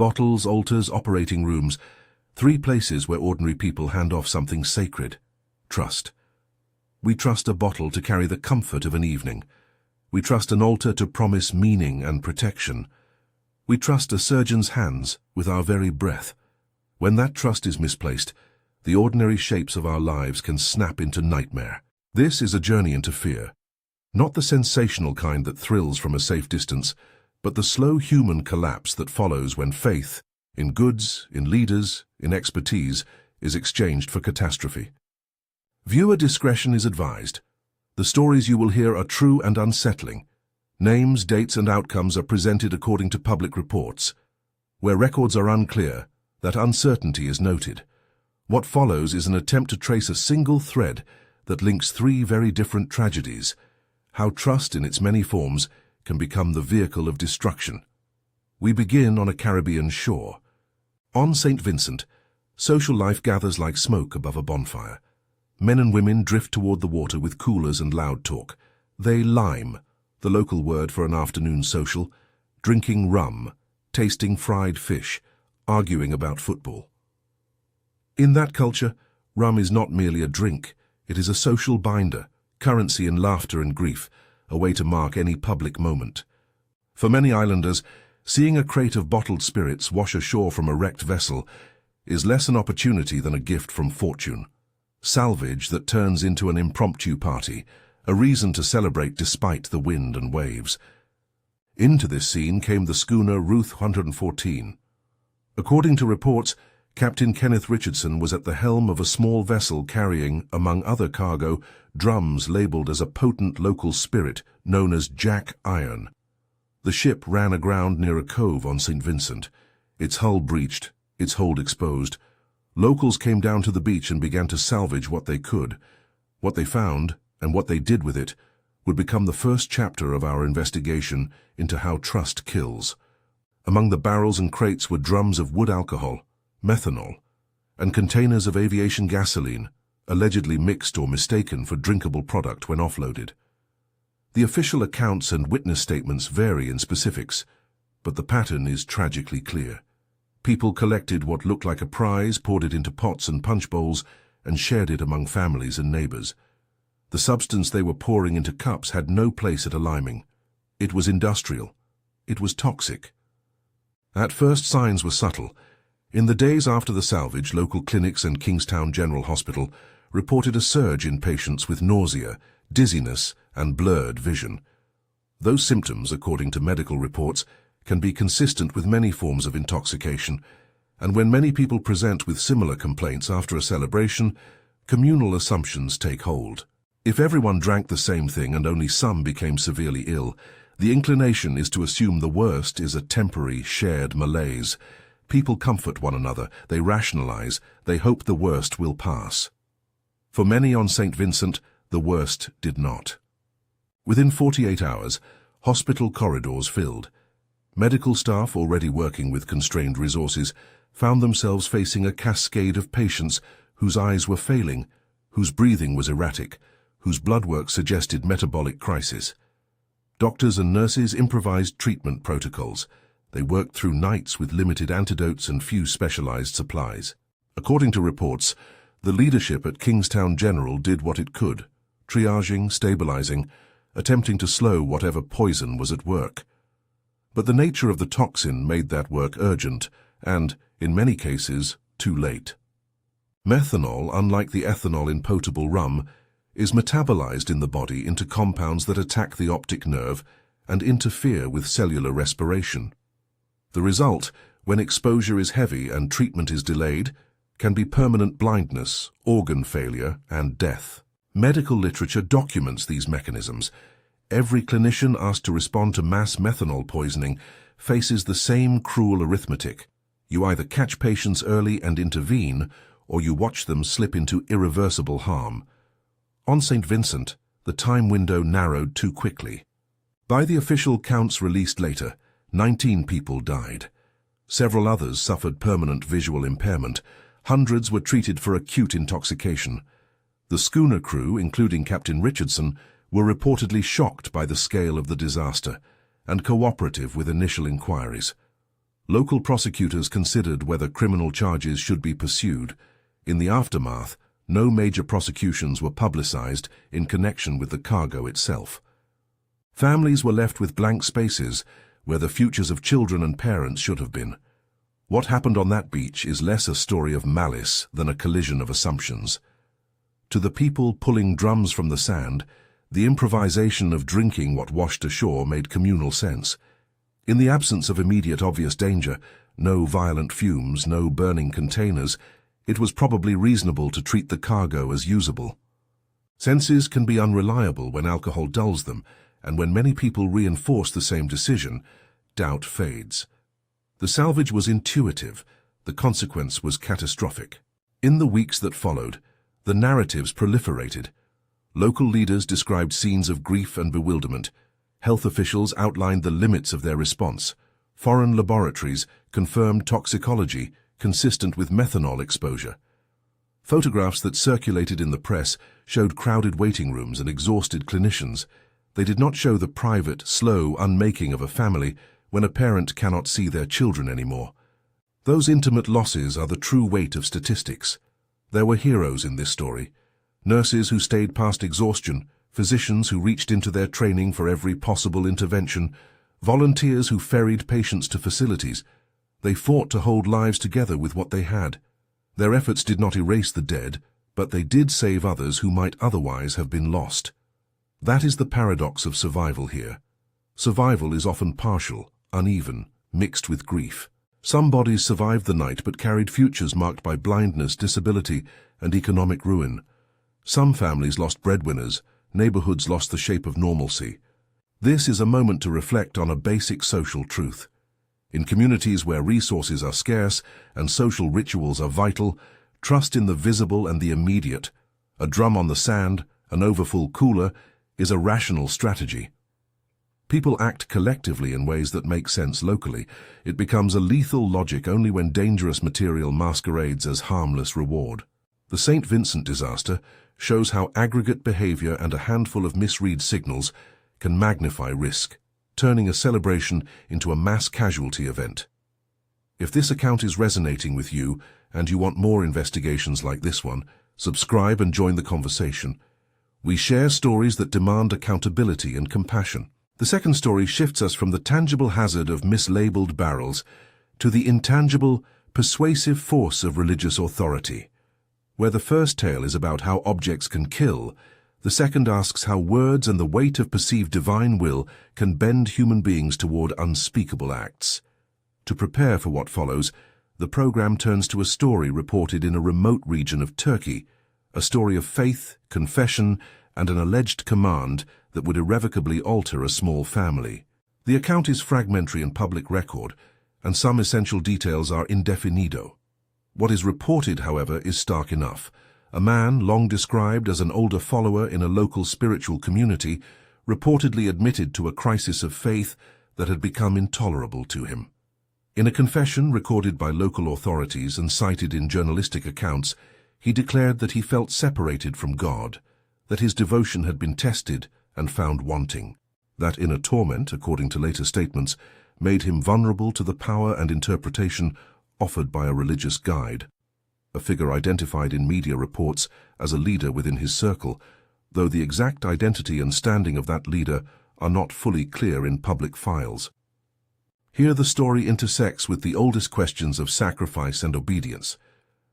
Bottles, altars, operating rooms, 3 places where ordinary people hand off something sacred. Trust. We trust a bottle to carry the comfort of an evening. We trust an altar to promise meaning and protection. We trust a surgeon's hands with our very breath. When that trust is misplaced, the ordinary shapes of our lives can snap into nightmare. This is a journey into fear. Not the sensational kind that thrills from a safe distance, but the slow human collapse that follows when faith, in goods, in leaders, in expertise, is exchanged for catastrophe. Viewer discretion is advised. The stories you will hear are true and unsettling. Names, dates, and outcomes are presented according to public reports. Where records are unclear, that uncertainty is noted. What follows is an attempt to trace a single thread that links 3 very different tragedies, how trust in its many forms can become the vehicle of destruction. We begin on a Caribbean shore. On St. Vincent, social life gathers like smoke above a bonfire. Men and women drift toward the water with coolers and loud talk. They lime, the local word for an afternoon social, drinking rum, tasting fried fish, arguing about football. In that culture, rum is not merely a drink, it is a social binder, currency in laughter and grief, a way to mark any public moment. For many islanders, seeing a crate of bottled spirits wash ashore from a wrecked vessel is less an opportunity than a gift from fortune. Salvage that turns into an impromptu party, a reason to celebrate despite the wind and waves. Into this scene came the schooner Ruth 114. According to reports, Captain Kenneth Richardson was at the helm of a small vessel carrying, among other cargo, drums labeled as a potent local spirit known as Jack Iron. The ship ran aground near a cove on St. Vincent, its hull breached, its hold exposed. Locals came down to the beach and began to salvage what they could. What they found, and what they did with it, would become the first chapter of our investigation into how trust kills. Among the barrels and crates were drums of wood alcohol, methanol, and containers of aviation gasoline, allegedly mixed or mistaken for drinkable product when offloaded. The official accounts and witness statements vary in specifics, but the pattern is tragically clear. People collected what looked like a prize, poured it into pots and punch bowls, and shared it among families and neighbors. The substance they were pouring into cups had no place at a liming. It was industrial. It was toxic. At first, signs were subtle. In the days after the salvage, local clinics and Kingstown General Hospital reported a surge in patients with nausea, dizziness, and blurred vision. Those symptoms, according to medical reports, can be consistent with many forms of intoxication, and when many people present with similar complaints after a celebration, communal assumptions take hold. If everyone drank the same thing and only some became severely ill, the inclination is to assume the worst is a temporary, shared malaise. People comfort one another, they rationalize, they hope the worst will pass. For many on St. Vincent, the worst did not. Within 48 hours, hospital corridors filled. Medical staff, already working with constrained resources, found themselves facing a cascade of patients whose eyes were failing, whose breathing was erratic, whose blood work suggested metabolic crisis. Doctors and nurses improvised treatment protocols. They worked through nights with limited antidotes and few specialized supplies. According to reports, the leadership at Kingstown General did what it could, triaging, stabilizing, attempting to slow whatever poison was at work. But the nature of the toxin made that work urgent and, in many cases, too late. Methanol, unlike the ethanol in potable rum, is metabolized in the body into compounds that attack the optic nerve and interfere with cellular respiration. The result, when exposure is heavy and treatment is delayed, can be permanent blindness, organ failure, and death. Medical literature documents these mechanisms. Every clinician asked to respond to mass methanol poisoning faces the same cruel arithmetic. You either catch patients early and intervene, or you watch them slip into irreversible harm. On St. Vincent, the time window narrowed too quickly. By the official counts released later, 19 people died. Several others suffered permanent visual impairment. Hundreds were treated for acute intoxication. The schooner crew, including Captain Richardson, were reportedly shocked by the scale of the disaster and cooperative with initial inquiries. Local prosecutors considered whether criminal charges should be pursued. In the aftermath, no major prosecutions were publicized in connection with the cargo itself. Families were left with blank spaces where the futures of children and parents should have been. What happened on that beach is less a story of malice than a collision of assumptions. To the people pulling drums from the sand, the improvisation of drinking what washed ashore made communal sense. In the absence of immediate obvious danger, no violent fumes, no burning containers, it was probably reasonable to treat the cargo as usable. Senses can be unreliable when alcohol dulls them, and when many people reinforce the same decision, doubt fades. The salvage was intuitive, the consequence was catastrophic. In the weeks that followed, the narratives proliferated. Local leaders described scenes of grief and bewilderment. Health officials outlined the limits of their response. Foreign laboratories confirmed toxicology consistent with methanol exposure. Photographs that circulated in the press showed crowded waiting rooms and exhausted clinicians. They did not show the private, slow unmaking of a family when a parent cannot see their children anymore. Those intimate losses are the true weight of statistics. There were heroes in this story. Nurses who stayed past exhaustion, physicians who reached into their training for every possible intervention, volunteers who ferried patients to facilities. They fought to hold lives together with what they had. Their efforts did not erase the dead, but they did save others who might otherwise have been lost. That is the paradox of survival here. Survival is often partial, uneven, mixed with grief. Some bodies survived the night but carried futures marked by blindness, disability, and economic ruin. Some families lost breadwinners, neighborhoods lost the shape of normalcy. This is a moment to reflect on a basic social truth. In communities where resources are scarce and social rituals are vital, trust in the visible and the immediate, a drum on the sand, an overfull cooler, is a rational strategy. People act collectively in ways that make sense locally. It becomes a lethal logic only when dangerous material masquerades as harmless reward. The St. Vincent disaster shows how aggregate behavior and a handful of misread signals can magnify risk, turning a celebration into a mass casualty event. If this account is resonating with you and you want more investigations like this one, subscribe and join the conversation. We share stories that demand accountability and compassion. The second story shifts us from the tangible hazard of mislabeled barrels to the intangible, persuasive force of religious authority. Where the first tale is about how objects can kill, the second asks how words and the weight of perceived divine will can bend human beings toward unspeakable acts. To prepare for what follows, the program turns to a story reported in a remote region of Turkey, a story of faith, confession, and an alleged command that would irrevocably alter a small family. The account is fragmentary in public record, and some essential details are indefinido. What is reported, however, is stark enough. A man, long described as an older follower in a local spiritual community, reportedly admitted to a crisis of faith that had become intolerable to him. In a confession recorded by local authorities and cited in journalistic accounts, he declared that he felt separated from God, that his devotion had been tested and found wanting. That inner torment, according to later statements, made him vulnerable to the power and interpretation offered by a religious guide, a figure identified in media reports as a leader within his circle, though the exact identity and standing of that leader are not fully clear in public files. Here the story intersects with the oldest questions of sacrifice and obedience.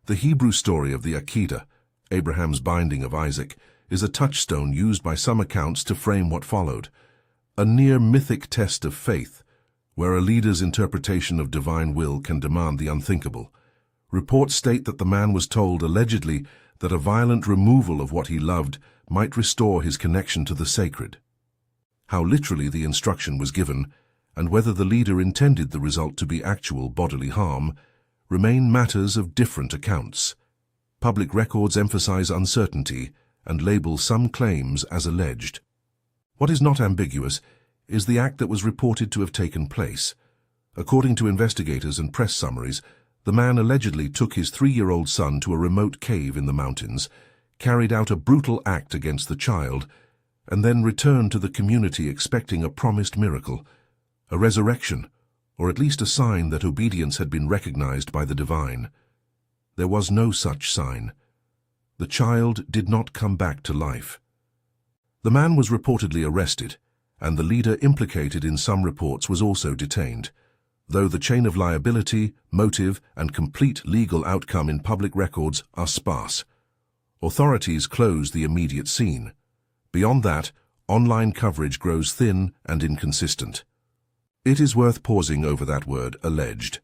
The Hebrew story of the Akedah, Abraham's binding of Isaac, is a touchstone used by some accounts to frame what followed, a near-mythic test of faith, where a leader's interpretation of divine will can demand the unthinkable. Reports state that the man was told, allegedly, that a violent removal of what he loved might restore his connection to the sacred. How literally the instruction was given, and whether the leader intended the result to be actual bodily harm, remain matters of different accounts. Public records emphasize uncertainty and label some claims as alleged. What is not ambiguous is the act that was reported to have taken place. According to investigators and press summaries, the man allegedly took his 3-year-old son to a remote cave in the mountains, carried out a brutal act against the child, and then returned to the community expecting a promised miracle, a resurrection, or at least a sign that obedience had been recognized by the divine. There was no such sign. The child did not come back to life. The man was reportedly arrested, and the leader implicated in some reports was also detained, though the chain of liability, motive, and complete legal outcome in public records are sparse. Authorities close the immediate scene. Beyond that, online coverage grows thin and inconsistent. It is worth pausing over that word, alleged.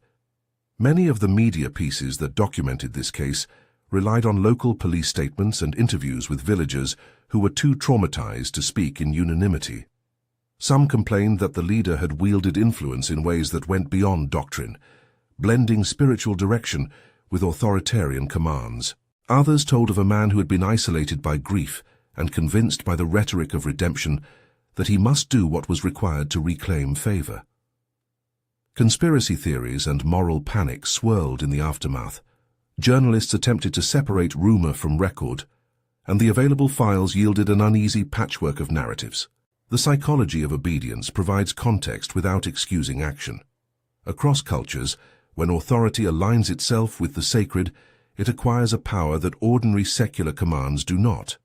Many of the media pieces that documented this case relied on local police statements and interviews with villagers who were too traumatized to speak in unanimity. Some complained that the leader had wielded influence in ways that went beyond doctrine, blending spiritual direction with authoritarian commands. Others told of a man who had been isolated by grief and convinced by the rhetoric of redemption that he must do what was required to reclaim favor. Conspiracy theories and moral panic swirled in the aftermath. Journalists attempted to separate rumor from record, and the available files yielded an uneasy patchwork of narratives. The psychology of obedience provides context without excusing action. Across cultures, when authority aligns itself with the sacred, it acquires a power that ordinary secular commands do not.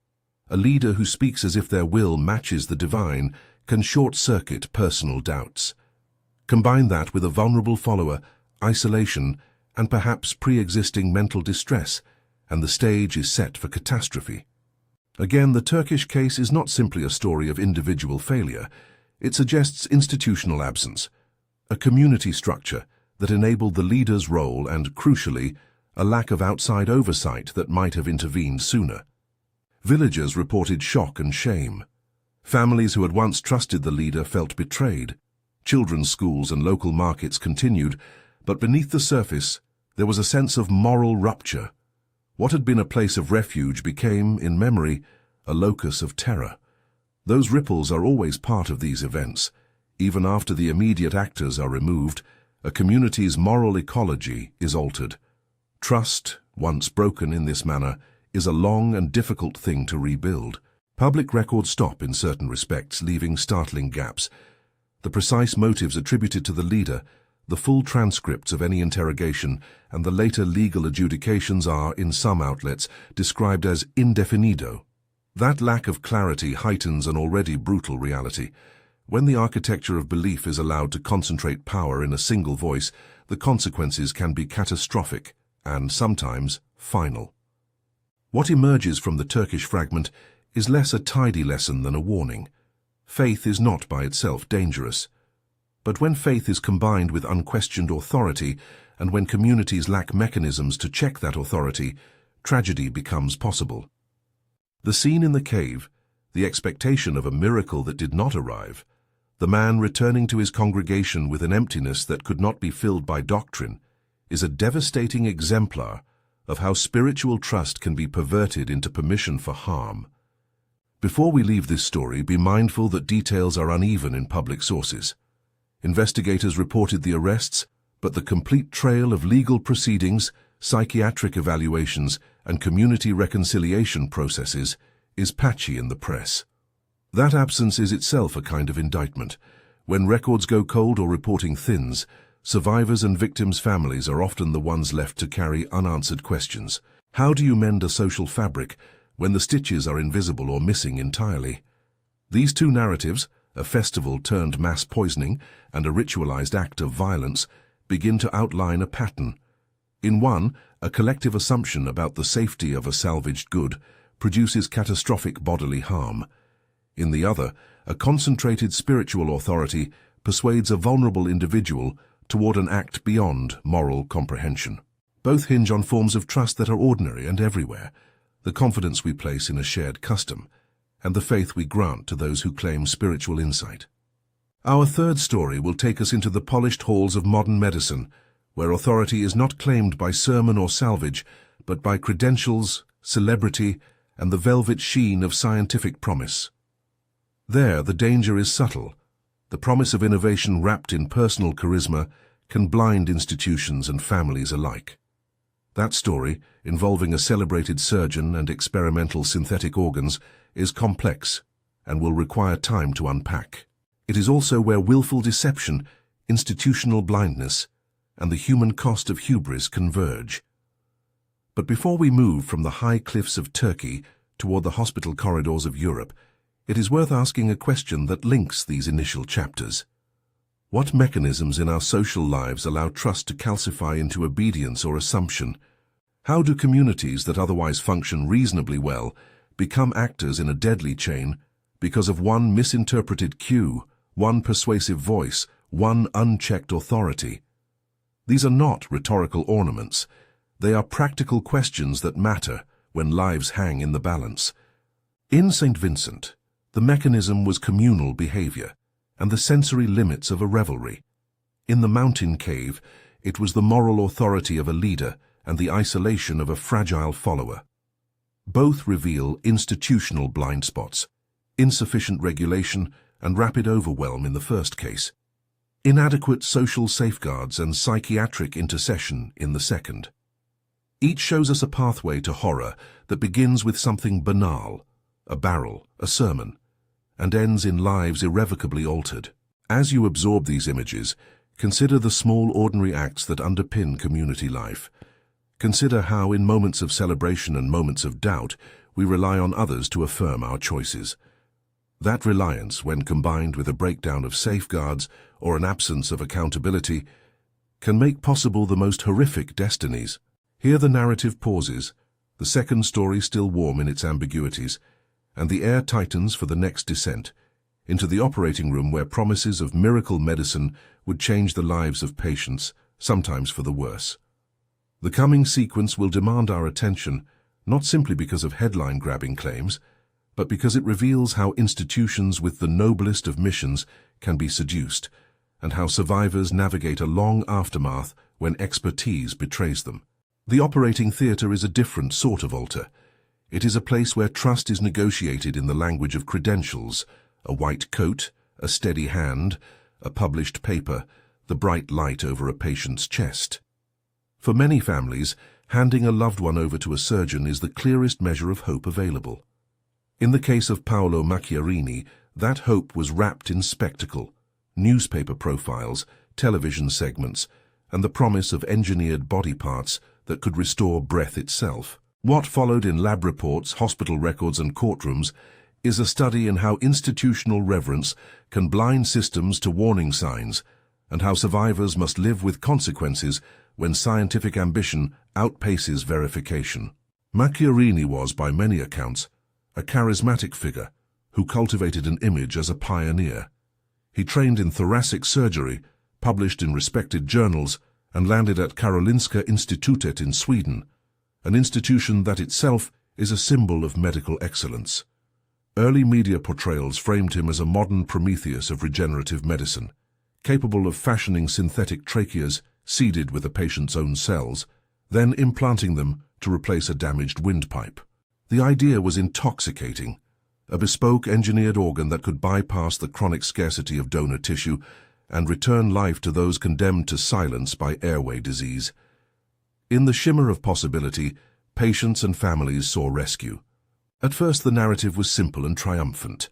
A leader who speaks as if their will matches the divine can short-circuit personal doubts. Combine that with a vulnerable follower, isolation, and perhaps pre-existing mental distress, and the stage is set for catastrophe. Again, the Turkish case is not simply a story of individual failure. It suggests institutional absence, a community structure that enabled the leader's role and, crucially, a lack of outside oversight that might have intervened sooner. Villagers reported shock and shame. Families who had once trusted the leader felt betrayed. Children's schools and local markets continued, but beneath the surface, there was a sense of moral rupture. What had been a place of refuge became, in memory, a locus of terror. Those ripples are always part of these events. Even after the immediate actors are removed, a community's moral ecology is altered. Trust, once broken in this manner, is a long and difficult thing to rebuild. Public records stop in certain respects, leaving startling gaps. The precise motives attributed to the leader, the full transcripts of any interrogation, and the later legal adjudications are, in some outlets, described as indefinido. That lack of clarity heightens an already brutal reality. When the architecture of belief is allowed to concentrate power in a single voice, the consequences can be catastrophic and sometimes final. What emerges from the Turkish fragment is less a tidy lesson than a warning. Faith is not by itself dangerous. But when faith is combined with unquestioned authority, and when communities lack mechanisms to check that authority, tragedy becomes possible. The scene in the cave, the expectation of a miracle that did not arrive, the man returning to his congregation with an emptiness that could not be filled by doctrine, is a devastating exemplar of how spiritual trust can be perverted into permission for harm. Before we leave this story, be mindful that details are uneven in public sources. Investigators reported the arrests, but the complete trail of legal proceedings, psychiatric evaluations, and community reconciliation processes is patchy in the press. That absence is itself a kind of indictment. When records go cold or reporting thins, survivors and victims' families are often the ones left to carry unanswered questions. How do you mend a social fabric when the stitches are invisible or missing entirely? These two narratives, a festival turned mass poisoning and a ritualized act of violence, begin to outline a pattern. In one, a collective assumption about the safety of a salvaged good produces catastrophic bodily harm. In the other, a concentrated spiritual authority persuades a vulnerable individual toward an act beyond moral comprehension. Both hinge on forms of trust that are ordinary and everywhere, the confidence we place in a shared custom, and the faith we grant to those who claim spiritual insight. Our third story will take us into the polished halls of modern medicine, where authority is not claimed by sermon or salvage, but by credentials, celebrity, and the velvet sheen of scientific promise. There, the danger is subtle. The promise of innovation wrapped in personal charisma can blind institutions and families alike. That story, involving a celebrated surgeon and experimental synthetic organs, is complex and will require time to unpack. It is also where willful deception, institutional blindness, and the human cost of hubris converge. But before we move from the high cliffs of Turkey toward the hospital corridors of Europe, it is worth asking a question that links these initial chapters. What mechanisms in our social lives allow trust to calcify into obedience or assumption? How do communities that otherwise function reasonably well become actors in a deadly chain because of one misinterpreted cue, one persuasive voice, one unchecked authority? These are not rhetorical ornaments. They are practical questions that matter when lives hang in the balance. In St. Vincent, the mechanism was communal behavior and the sensory limits of a revelry. In the mountain cave, it was the moral authority of a leader and the isolation of a fragile follower. Both reveal institutional blind spots, insufficient regulation and rapid overwhelm in the first case, inadequate social safeguards and psychiatric intercession in the second. Each shows us a pathway to horror that begins with something banal, a barrel, a sermon, and ends in lives irrevocably altered. As you absorb these images, consider the small ordinary acts that underpin community life. Consider how in moments of celebration and moments of doubt, we rely on others to affirm our choices. That reliance, when combined with a breakdown of safeguards or an absence of accountability, can make possible the most horrific destinies. Here the narrative pauses, the second story still warm in its ambiguities, and the air tightens for the next descent, into the operating room where promises of miracle medicine would change the lives of patients, sometimes for the worse. The coming sequence will demand our attention, not simply because of headline-grabbing claims, but because it reveals how institutions with the noblest of missions can be seduced, and how survivors navigate a long aftermath when expertise betrays them. The operating theatre is a different sort of altar. It is a place where trust is negotiated in the language of credentials, a white coat, a steady hand, a published paper, the bright light over a patient's chest. For many families, handing a loved one over to a surgeon is the clearest measure of hope available. In the case of Paolo Macchiarini, that hope was wrapped in spectacle, newspaper profiles, television segments, and the promise of engineered body parts that could restore breath itself. What followed in lab reports, hospital records, and courtrooms is a study in how institutional reverence can blind systems to warning signs, and how survivors must live with consequences when scientific ambition outpaces verification. Macchiarini was, by many accounts, a charismatic figure who cultivated an image as a pioneer. He trained in thoracic surgery, published in respected journals, and landed at Karolinska Institutet in Sweden, an institution that itself is a symbol of medical excellence. Early media portrayals framed him as a modern Prometheus of regenerative medicine, capable of fashioning synthetic tracheas seeded with a patient's own cells, then implanting them to replace a damaged windpipe. The idea was intoxicating, a bespoke engineered organ that could bypass the chronic scarcity of donor tissue and return life to those condemned to silence by airway disease. In the shimmer of possibility, patients and families saw rescue. At first the narrative was simple and triumphant.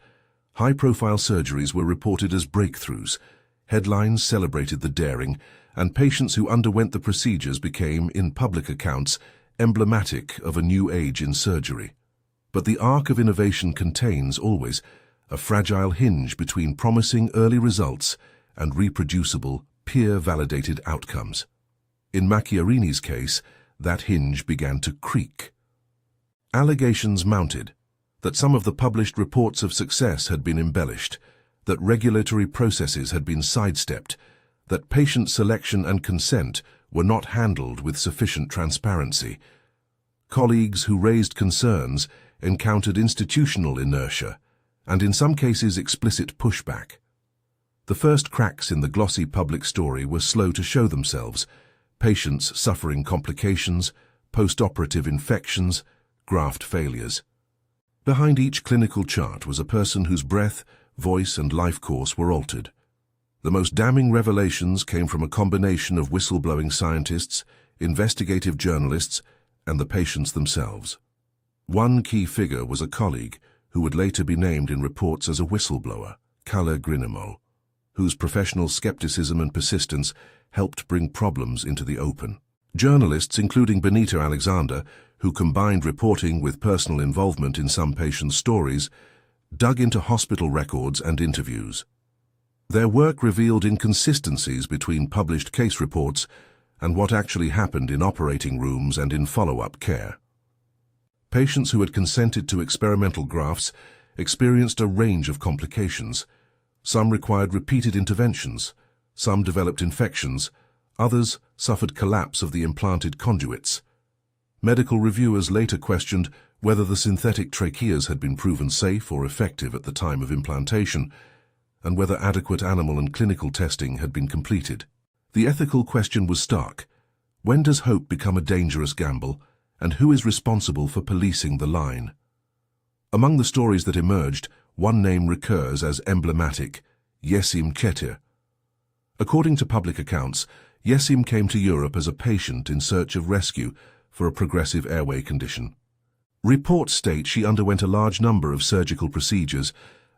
High-profile surgeries were reported as breakthroughs, headlines celebrated the daring, and patients who underwent the procedures became, in public accounts, emblematic of a new age in surgery. But the arc of innovation contains, always, a fragile hinge between promising early results and reproducible, peer-validated outcomes. In Macchiarini's case, that hinge began to creak. Allegations mounted that some of the published reports of success had been embellished, that regulatory processes had been sidestepped, that patient selection and consent were not handled with sufficient transparency. Colleagues who raised concerns encountered institutional inertia, and in some cases explicit pushback. The first cracks in the glossy public story were slow to show themselves: patients suffering complications, post-operative infections, graft failures. Behind each clinical chart was a person whose breath, voice, and life course were altered. The most damning revelations came from a combination of whistleblowing scientists, investigative journalists, and the patients themselves. One key figure was a colleague who would later be named in reports as a whistleblower, Kalle Grinemo. whose professional skepticism and persistence helped bring problems into the open. Journalists, including Benita Alexander, who combined reporting with personal involvement in some patients' stories, dug into hospital records and interviews. Their work revealed inconsistencies between published case reports and what actually happened in operating rooms and in follow-up care. Patients who had consented to experimental grafts experienced a range of complications. Some required repeated interventions, some developed infections, others suffered collapse of the implanted conduits. Medical reviewers later questioned whether the synthetic tracheas had been proven safe or effective at the time of implantation, and whether adequate animal and clinical testing had been completed. The ethical question was stark. When does hope become a dangerous gamble, and who is responsible for policing the line? Among the stories that emerged, one name recurs as emblematic: Yesim Chetir. According to public accounts, Yesim came to Europe as a patient in search of rescue for a progressive airway condition. Reports state she underwent a large number of surgical procedures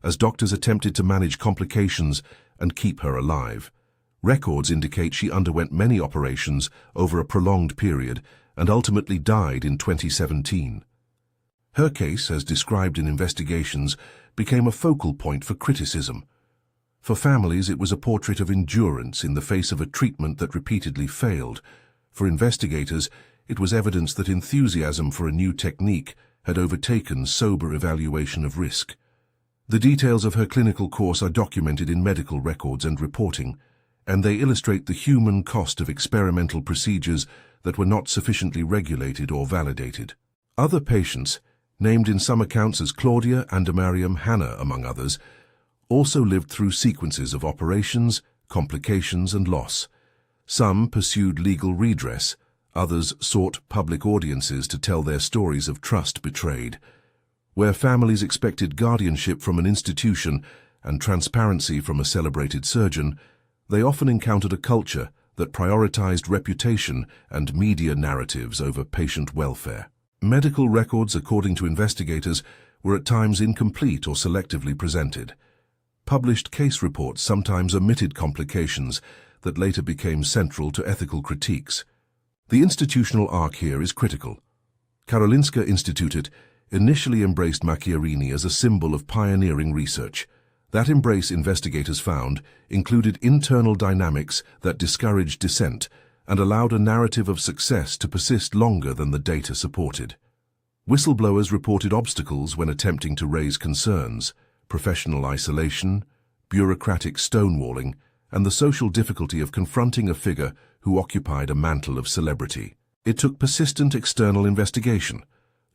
as doctors attempted to manage complications and keep her alive. Records indicate she underwent many operations over a prolonged period and ultimately died in 2017. Her case, as described in investigations, became a focal point for criticism. For families, it was a portrait of endurance in the face of a treatment that repeatedly failed. For investigators, it was evidence that enthusiasm for a new technique had overtaken sober evaluation of risk. The details of her clinical course are documented in medical records and reporting, and they illustrate the human cost of experimental procedures that were not sufficiently regulated or validated. Other patients, named in some accounts as Claudia and Mariam Hannah among others, also lived through sequences of operations, complications and loss. Some pursued legal redress, others sought public audiences to tell their stories of trust betrayed. Where families expected guardianship from an institution and transparency from a celebrated surgeon, they often encountered a culture that prioritized reputation and media narratives over patient welfare. Medical records, according to investigators, were at times incomplete or selectively presented. Published case reports sometimes omitted complications that later became central to ethical critiques. The institutional arc here is critical. Karolinska Institute initially embraced Macchiarini as a symbol of pioneering research. That embrace, investigators found, included internal dynamics that discouraged dissent and allowed a narrative of success to persist longer than the data supported. Whistleblowers reported obstacles when attempting to raise concerns: professional isolation, bureaucratic stonewalling, and the social difficulty of confronting a figure who occupied a mantle of celebrity. It took persistent external investigation,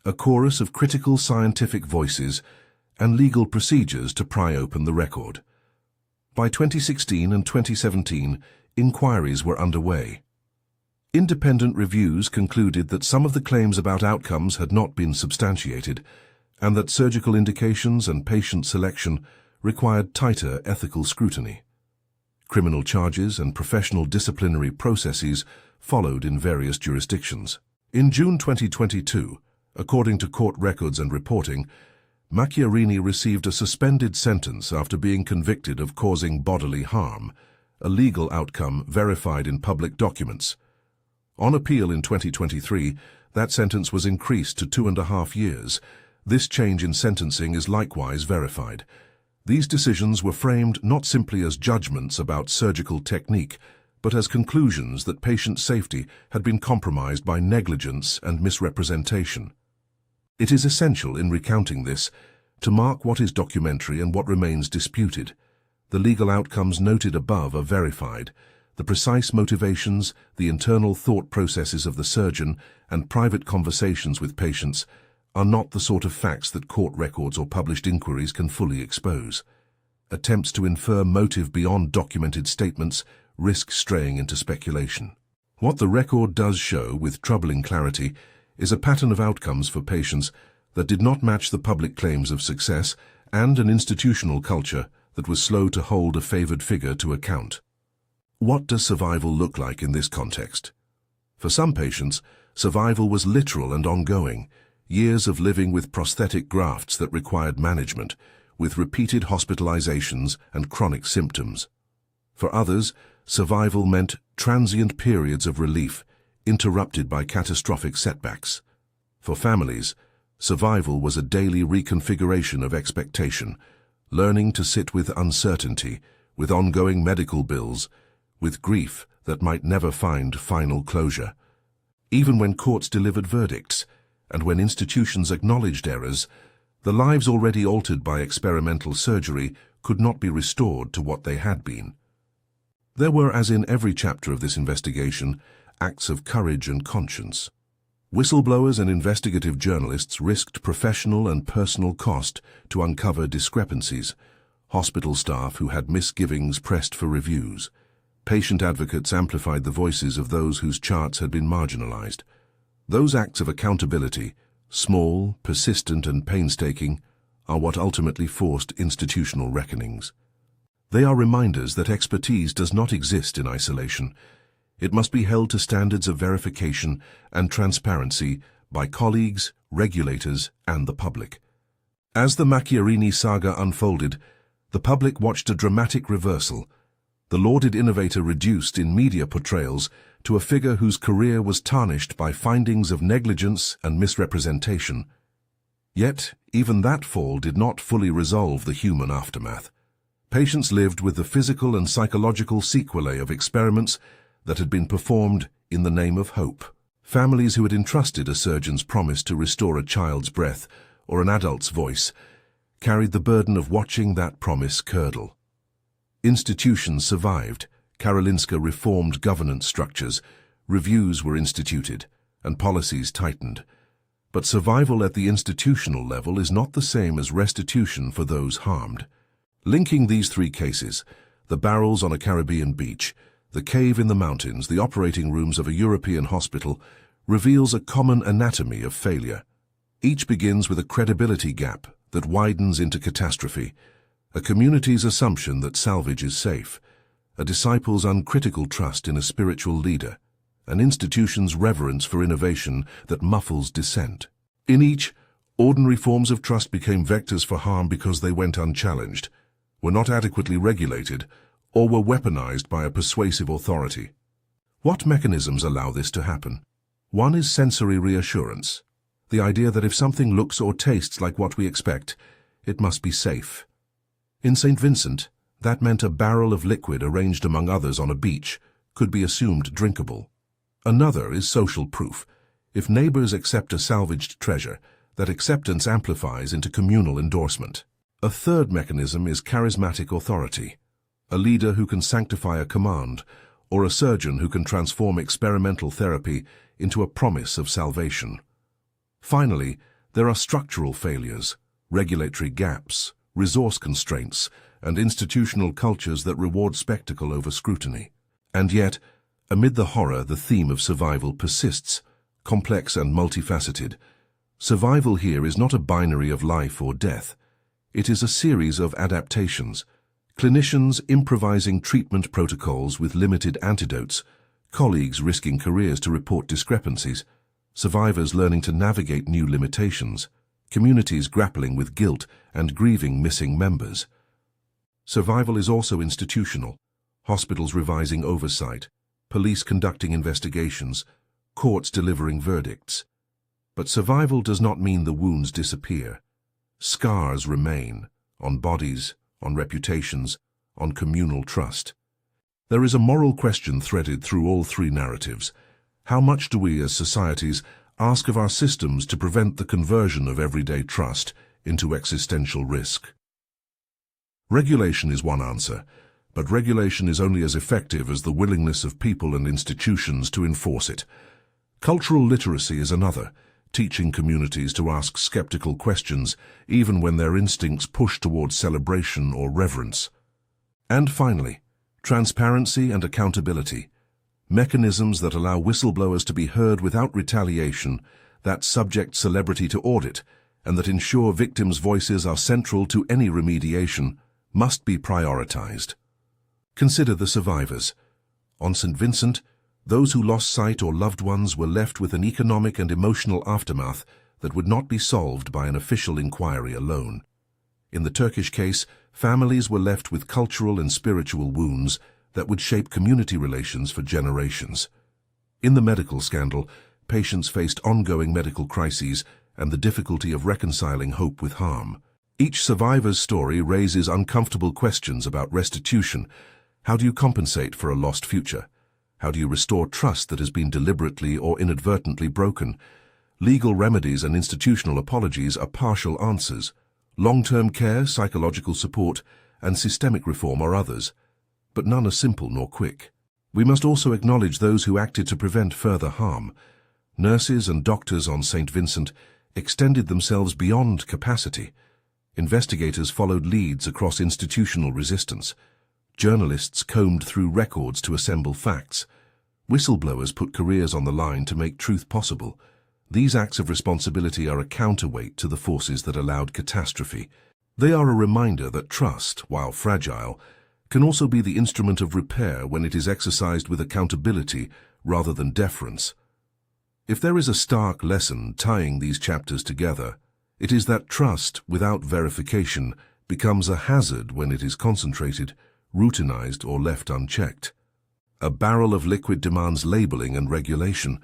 a chorus of critical scientific voices, and legal procedures to pry open the record. By 2016 and 2017, inquiries were underway. Independent reviews concluded that some of the claims about outcomes had not been substantiated, and that surgical indications and patient selection required tighter ethical scrutiny. Criminal charges and professional disciplinary processes followed in various jurisdictions. In June 2022, according to court records and reporting, Macchiarini received a suspended sentence after being convicted of causing bodily harm, a legal outcome verified in public documents. On appeal in 2023, that sentence was increased to 2.5 years. This change in sentencing is likewise verified. These decisions were framed not simply as judgments about surgical technique, but as conclusions that patient safety had been compromised by negligence and misrepresentation. It is essential in recounting this to mark what is documentary and what remains disputed. The legal outcomes noted above are verified. The precise motivations, the internal thought processes of the surgeon, and private conversations with patients are not the sort of facts that court records or published inquiries can fully expose. Attempts to infer motive beyond documented statements risk straying into speculation. What the record does show with troubling clarity is a pattern of outcomes for patients that did not match the public claims of success and an institutional culture that was slow to hold a favored figure to account. What does survival look like in this context? For some patients, survival was literal and ongoing, years of living with prosthetic grafts that required management, with repeated hospitalizations and chronic symptoms. For others, survival meant transient periods of relief, interrupted by catastrophic setbacks. For families, survival was a daily reconfiguration of expectation, learning to sit with uncertainty, with ongoing medical bills, with grief that might never find final closure. Even when courts delivered verdicts, and when institutions acknowledged errors, the lives already altered by experimental surgery could not be restored to what they had been. There were, as in every chapter of this investigation, acts of courage and conscience. Whistleblowers and investigative journalists risked professional and personal cost to uncover discrepancies. Hospital staff who had misgivings pressed for reviews. Patient advocates amplified the voices of those whose charts had been marginalized. Those acts of accountability, small, persistent, and painstaking, are what ultimately forced institutional reckonings. They are reminders that expertise does not exist in isolation. It must be held to standards of verification and transparency by colleagues, regulators, and the public. As the Macchiarini saga unfolded, the public watched a dramatic reversal. The lauded innovator reduced in media portrayals to a figure whose career was tarnished by findings of negligence and misrepresentation. Yet, even that fall did not fully resolve the human aftermath. Patients lived with the physical and psychological sequelae of experiments that had been performed in the name of hope. Families who had entrusted a surgeon's promise to restore a child's breath or an adult's voice carried the burden of watching that promise curdle. Institutions survived. Karolinska reformed governance structures, reviews were instituted, and policies tightened. But survival at the institutional level is not the same as restitution for those harmed. Linking these three cases, the barrels on a Caribbean beach, the cave in the mountains, the operating rooms of a European hospital, reveals a common anatomy of failure. Each begins with a credibility gap that widens into catastrophe, a community's assumption that salvage is safe, a disciple's uncritical trust in a spiritual leader, an institution's reverence for innovation that muffles dissent. In each, ordinary forms of trust became vectors for harm because they went unchallenged, were not adequately regulated, or were weaponized by a persuasive authority. What mechanisms allow this to happen? One is sensory reassurance, the idea that if something looks or tastes like what we expect, it must be safe. In St. Vincent, that meant a barrel of liquid arranged among others on a beach could be assumed drinkable. Another is social proof. If neighbors accept a salvaged treasure, that acceptance amplifies into communal endorsement. A third mechanism is charismatic authority, a leader who can sanctify a command, or a surgeon who can transform experimental therapy into a promise of salvation. Finally, there are structural failures, regulatory gaps, resource constraints, and institutional cultures that reward spectacle over scrutiny. And yet, amid the horror, the theme of survival persists, complex and multifaceted. Survival here is not a binary of life or death. It is a series of adaptations, clinicians improvising treatment protocols with limited antidotes, colleagues risking careers to report discrepancies, survivors learning to navigate new limitations, communities grappling with guilt and grieving missing members. Survival is also institutional, hospitals revising oversight, police conducting investigations, courts delivering verdicts. But survival does not mean the wounds disappear. Scars remain, on bodies, on reputations, on communal trust. There is a moral question threaded through all three narratives. How much do we as societies ask of our systems to prevent the conversion of everyday trust into existential risk? Regulation is one answer, but regulation is only as effective as the willingness of people and institutions to enforce it. Cultural literacy is another, teaching communities to ask skeptical questions even when their instincts push towards celebration or reverence. And finally, transparency and accountability, mechanisms that allow whistleblowers to be heard without retaliation, that subject celebrity to audit, and that ensure victims' voices are central to any remediation, must be prioritized. Consider the survivors. On St. Vincent, those who lost sight or loved ones were left with an economic and emotional aftermath that would not be solved by an official inquiry alone. In the Turkish case, families were left with cultural and spiritual wounds that would shape community relations for generations. In the medical scandal, patients faced ongoing medical crises and the difficulty of reconciling hope with harm. Each survivor's story raises uncomfortable questions about restitution. How do you compensate for a lost future? How do you restore trust that has been deliberately or inadvertently broken? Legal remedies and institutional apologies are partial answers. Long-term care, psychological support, and systemic reform are others, but none are simple nor quick. We must also acknowledge those who acted to prevent further harm. Nurses and doctors on St. Vincent extended themselves beyond capacity. Investigators followed leads across institutional resistance. Journalists combed through records to assemble facts. Whistleblowers put careers on the line to make truth possible. These acts of responsibility are a counterweight to the forces that allowed catastrophe. They are a reminder that trust, while fragile, can also be the instrument of repair when it is exercised with accountability rather than deference. If there is a stark lesson tying these chapters together, it is that trust without verification becomes a hazard when it is concentrated, routinized, or left unchecked. A barrel of liquid demands labeling and regulation.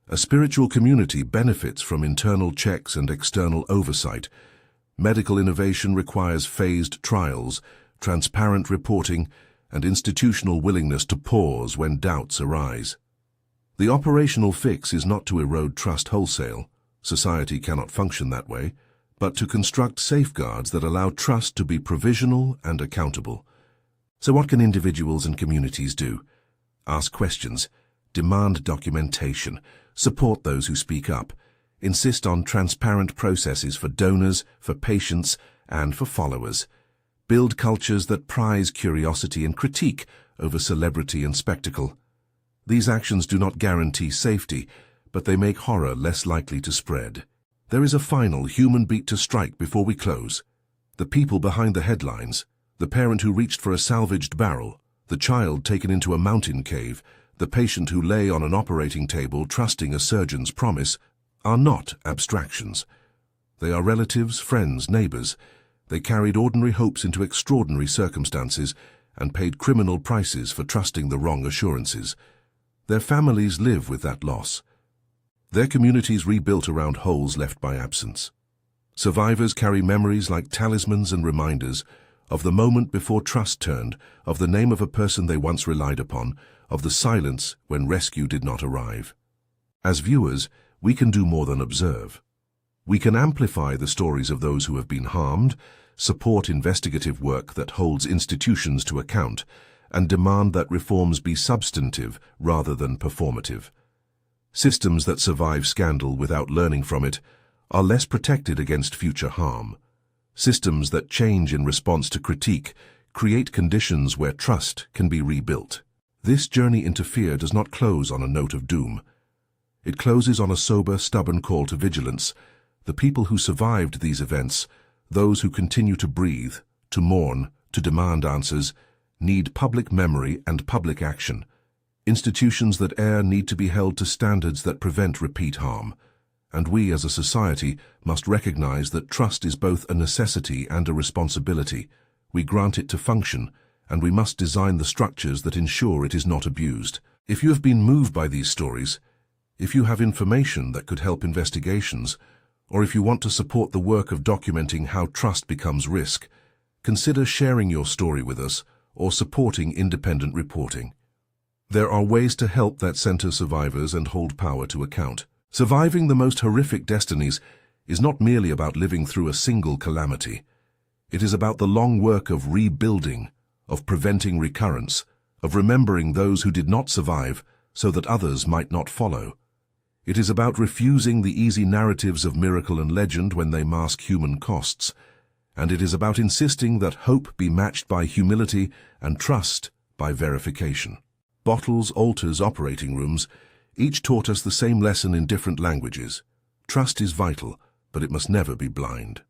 A spiritual community benefits from internal checks and external oversight. Medical innovation requires phased trials, transparent reporting, and institutional willingness to pause when doubts arise. The operational fix is not to erode trust wholesale. Society cannot function that way, but to construct safeguards that allow trust to be provisional and accountable. So what can individuals and communities do? Ask questions, demand documentation, support those who speak up, insist on transparent processes for donors, for patients, and for followers. Build cultures that prize curiosity and critique over celebrity and spectacle. These actions do not guarantee safety, but they make horror less likely to spread. There is a final human beat to strike before we close. The people behind the headlines, the parent who reached for a salvaged barrel, the child taken into a mountain cave, the patient who lay on an operating table trusting a surgeon's promise, are not abstractions. They are relatives, friends, neighbors. They carried ordinary hopes into extraordinary circumstances and paid criminal prices for trusting the wrong assurances. Their families live with that loss. Their communities rebuilt around holes left by absence. Survivors carry memories like talismans and reminders of the moment before trust turned, of the name of a person they once relied upon, of the silence when rescue did not arrive. As viewers, we can do more than observe. We can amplify the stories of those who have been harmed, support investigative work that holds institutions to account, and demand that reforms be substantive rather than performative. Systems that survive scandal without learning from it are less protected against future harm. Systems that change in response to critique create conditions where trust can be rebuilt. This journey into fear does not close on a note of doom. It closes on a sober, stubborn call to vigilance. The people who survived these events, those who continue to breathe, to mourn, to demand answers, need public memory and public action. Institutions that err need to be held to standards that prevent repeat harm. And we as a society must recognize that trust is both a necessity and a responsibility. We grant it to function, and we must design the structures that ensure it is not abused. If you have been moved by these stories, if you have information that could help investigations, or if you want to support the work of documenting how trust becomes risk, consider sharing your story with us or supporting independent reporting. There are ways to help that center survivors and hold power to account. Surviving the most horrific destinies is not merely about living through a single calamity. It is about the long work of rebuilding, of preventing recurrence, of remembering those who did not survive so that others might not follow. It is about refusing the easy narratives of miracle and legend when they mask human costs. And it is about insisting that hope be matched by humility and trust by verification. Bottles, altars, operating rooms, each taught us the same lesson in different languages. Trust is vital, but it must never be blind.